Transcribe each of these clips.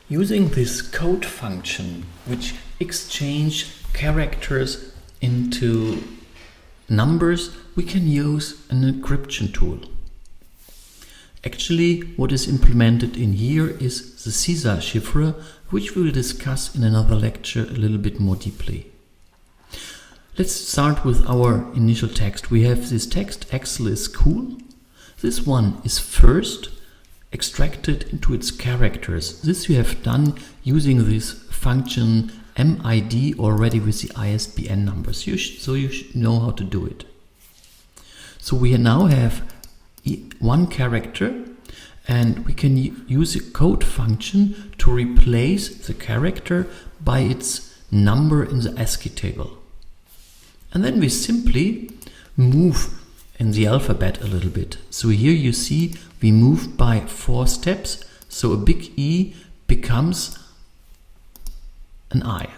Using this code function, which exchange characters into numbers, we can use an encryption tool. Actually, what is implemented in here is the CISA chiffre, which we will discuss in another lecture a little bit more deeply. Let's start with our initial text. We have this text, Excel is cool. This one is first extracted into its characters. This we have done using this function MID already with the ISBN numbers. So you should know how to do it. So we now have one character, and we can use a code function to replace the character by its number in the ASCII table. And then we simply move in the alphabet a little bit. So here you see we move by 4 steps. So a big E becomes an I.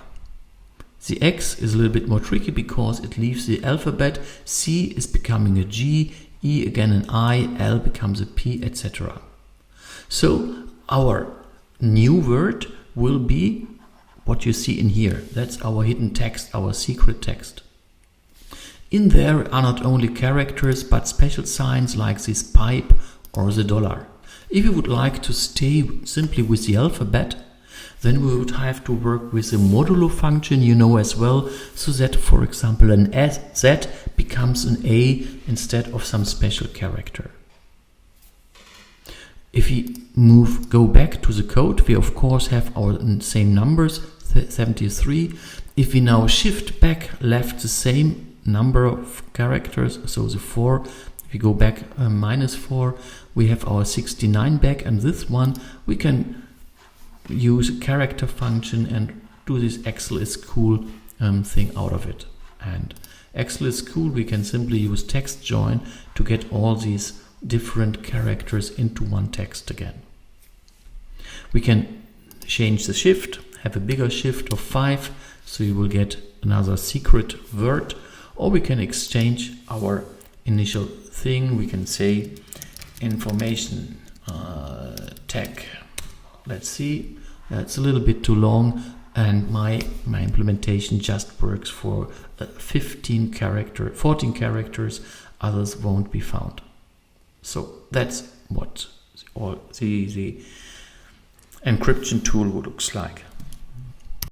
The X is a little bit more tricky because it leaves the alphabet. C is becoming a G, E again an I, L becomes a P, etc. So our new word will be what you see in here. That's our hidden text, our secret text. In there are not only characters but special signs like this pipe or the dollar. If you would like to stay simply with the alphabet, then we would have to work with the modulo function, you know as well, so that, for example, an Z becomes an A instead of some special character. If we go back to the code, we of course have our same numbers, 73. If we now shift back, left the same number of characters, so the 4, if we go back -4, we have our 69 back, and this one we can use a character function and do this Excel is cool thing out of it. And Excel is cool, we can simply use text join to get all these different characters into one text again. We can change the shift, have a bigger shift of 5, so you will get another secret word, or we can exchange our initial thing. We can say information tag. Let's see, that's a little bit too long, and my implementation just works for 14 characters, others won't be found. So that's what all the encryption tool looks like.